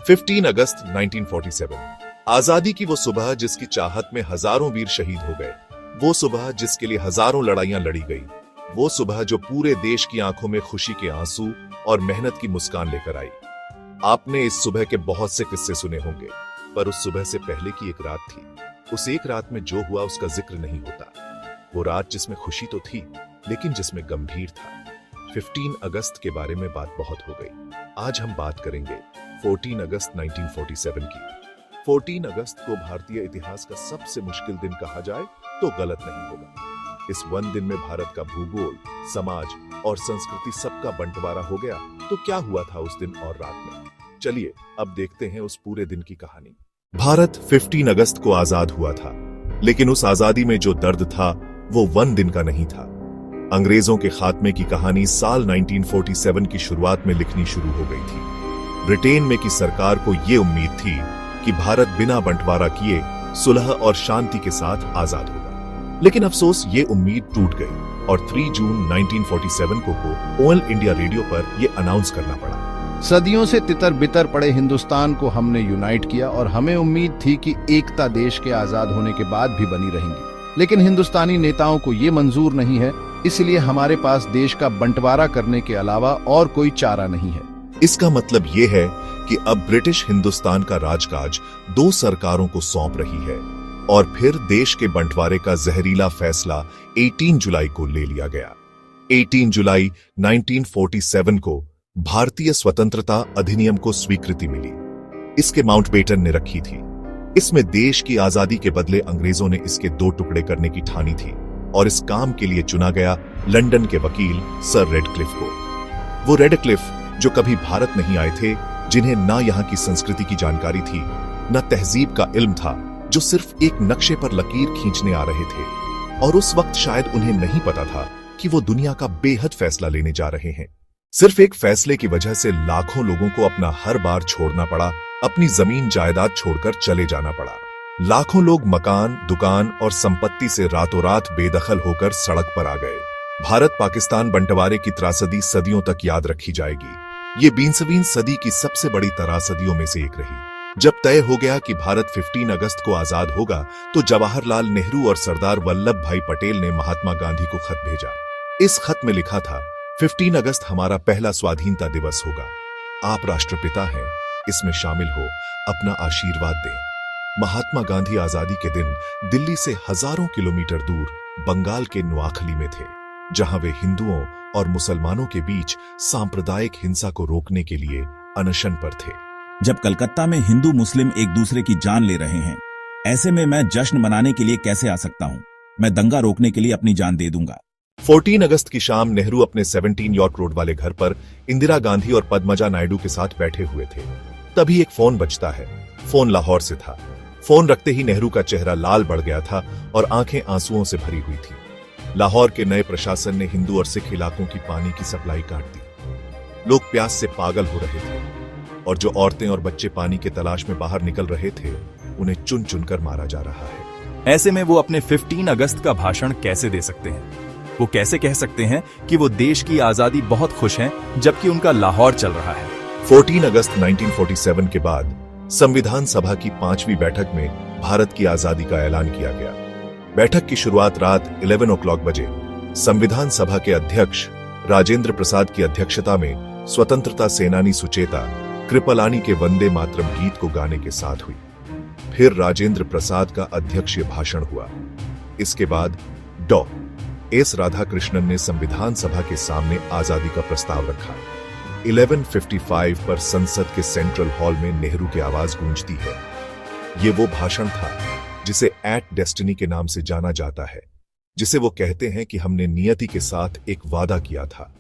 15 अगस्त 1947 आजादी की वो सुबह जिसकी चाहत में हजारों वीर शहीद हो गए, वो सुबह जिसके लिए हजारों लड़ाइयां लड़ी गई, वो सुबह जो पूरे देश की आंखों में खुशी के आंसू और मेहनत की मुस्कान लेकर आई। आपने इस सुबह के बहुत से किस्से सुने होंगे, पर उस सुबह से पहले की एक रात थी। उस एक रात में जो हुआ उसका जिक्र नहीं होता। वो रात जिसमें खुशी तो थी, लेकिन जिसमें गंभीर था। 15 अगस्त के बारे में बात बहुत हो गई। आज हम बात करेंगे 14 अगस्त 1947 की। 14 अगस्त को भारतीय इतिहास का सबसे मुश्किल दिन कहा जाए तो गलत नहीं होगा। इस वन दिन में भारत का भूगोल, समाज और संस्कृति सबका बंटवारा हो गया। तो क्या हुआ था उस दिन और रात में? चलिए अब देखते हैं उस पूरे दिन की कहानी। भारत 15 अगस्त को आजाद हुआ था, लेकिन उस आजादी में जो दर्द था वो वन दिन का नहीं था। अंग्रेजों के खात्मे की कहानी साल 1947 की शुरुआत में लिखनी शुरू हो गई थी। ब्रिटेन में की सरकार को यह उम्मीद थी कि भारत बिना बंटवारा किए सुलह और शांति के साथ आजाद होगा, लेकिन अफसोस ये उम्मीद टूट गई और 3 जून 1947 को ऑल इंडिया रेडियो पर यह अनाउंस करना पड़ा। सदियों से तितर बितर पड़े हिंदुस्तान को हमने यूनाइट किया और हमें उम्मीद थी कि एकता देश के आजाद होने के बाद भी बनी रहेंगी, लेकिन हिंदुस्तानी नेताओं को ये मंजूर नहीं है। इसलिए हमारे पास देश का बंटवारा करने के अलावा और कोई चारा नहीं है। इसका मतलब ये है कि अब ब्रिटिश हिंदुस्तान का राजकाज 2 सरकारों को सौंप रही है और फिर देश के बंटवारे का जहरीला फैसला 18 जुलाई को ले लिया गया। 18 जुलाई 1947 को भारतीय स्वतंत्रता अधिनियम को स्वीकृति मिली। इसके माउंटबेटन ने रखी थी। इसमें देश की आजादी के बदले अंग्रेजों ने इसके 2 टुकड़े करने की ठानी थी और इस काम के लिए चुना गया लंदन के वकील सर रेडक्लिफ को। वो रेडक्लिफ जो कभी भारत नहीं आए थे, जिन्हें ना यहाँ की संस्कृति की जानकारी थी, न तहजीब का इल्म था, जो सिर्फ एक नक्शे पर लकीर खींचने आ रहे थे। और उस वक्त शायद उन्हें नहीं पता था कि वो दुनिया का बेहद फैसला लेने जा रहे हैं। सिर्फ एक फैसले की वजह से लाखों लोगों को अपना हर बार छोड़ना पड़ा, अपनी जमीन जायदाद छोड़कर चले जाना पड़ा। लाखों लोग मकान, दुकान और संपत्ति से रातों रात बेदखल होकर सड़क पर आ गए। भारत पाकिस्तान बंटवारे की त्रासदी सदियों तक याद रखी जाएगी। ये 20वीं सदी की सबसे बड़ी त्रासदियों में से एक रही। जब तय हो गया कि भारत 15 अगस्त को आजाद होगा, तो जवाहरलाल नेहरू और सरदार वल्लभ भाई पटेल ने महात्मा गांधी को खत भेजा। इस खत में लिखा था, 15 अगस्त हमारा पहला स्वाधीनता दिवस होगा। आप राष्ट्रपिता हैं, इसमें शामिल हो, अपना आशीर्वाद दें। महात्मा गांधी आजादी के दिन दिल्ली से हजारों किलोमीटर दूर बंगाल के नोआखली में थे, जहां वे हिंदुओं और मुसलमानों के बीच सांप्रदायिक हिंसा को रोकने के लिए अनशन पर थे। जब कलकत्ता में हिंदू मुस्लिम एक दूसरे की जान ले रहे हैं, ऐसे में मैं जश्न मनाने के लिए कैसे आ सकता हूं? मैं दंगा रोकने के लिए अपनी जान दे दूंगा। 14 अगस्त की शाम नेहरू अपने 17 यॉर्क रोड वाले घर पर इंदिरा गांधी और पद्मजा नायडू के साथ बैठे हुए थे। तभी एक फोन बजता है। फोन लाहौर से था। फोन रखते ही नेहरू का चेहरा लाल बढ़ गया था और आंखें आंसुओं से भरी हुई थी। लाहौर के नए प्रशासन ने हिंदू और सिख इलाकों की पानी की सप्लाई काट दी। लोग प्यास से पागल हो रहे थे और जो औरतें और बच्चे पानी के तलाश में बाहर निकल रहे थे, उन्हें चुन चुनकर मारा जा रहा है। ऐसे में वो अपने 15 अगस्त का भाषण कैसे दे सकते हैं? वो कैसे कह सकते हैं कि वो देश की आजादी बहुत खुश हैं, जबकि उनका लाहौर चल रहा है? 14 अगस्त 1947 के बाद संविधान सभा की 5वीं बैठक में भारत की आजादी का ऐलान किया गया। बैठक की शुरुआत रात 11 o'clock बजे संविधान सभा के अध्यक्ष राजेंद्र प्रसाद की अध्यक्षता में स्वतंत्रता सेनानी सुचेता कृपलानी के वंदे मातरम गीत को गाने के साथ हुई। फिर राजेंद्र प्रसाद का अध्यक्षीय भाषण हुआ। इसके बाद डॉ. एस. राधाकृष्णन ने संविधान सभा के सामने आजादी का प्रस्ताव रखा। 11:55 पर संसद के सेंट्रल हॉल में नेहरू की आवाज गूंजती है। ये वो भाषण था जिसे एट डेस्टिनी के नाम से जाना जाता है, जिसे वो कहते हैं कि हमने नियति के साथ एक वादा किया था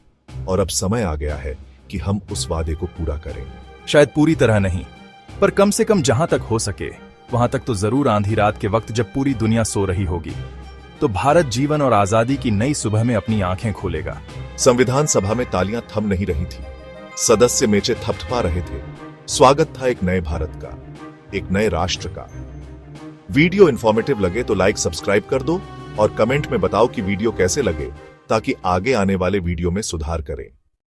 और अब समय आ गया है कि हम उस वादे को पूरा करें। शायद पूरी तरह नहीं, पर कम से कम जहां तक हो सके वहां तक तो जरूर आंधी रात के वक्त जब पूरी दुनिया सो रही होगी, तो भारत जीवन और आजादी की नई सुबह में अपनी आंखें खोलेगा। संविधान सभा में तालियां थम नहीं रही थी। सदस्य मेचे थपथपा रहे थे। स्वागत था एक नए भारत का, एक नए राष्ट्र का। वीडियो इंफॉर्मेटिव लगे तो लाइक सब्सक्राइब कर दो और कमेंट में बताओ कि वीडियो कैसे लगे, ताकि आगे आने वाले वीडियो में सुधार करें।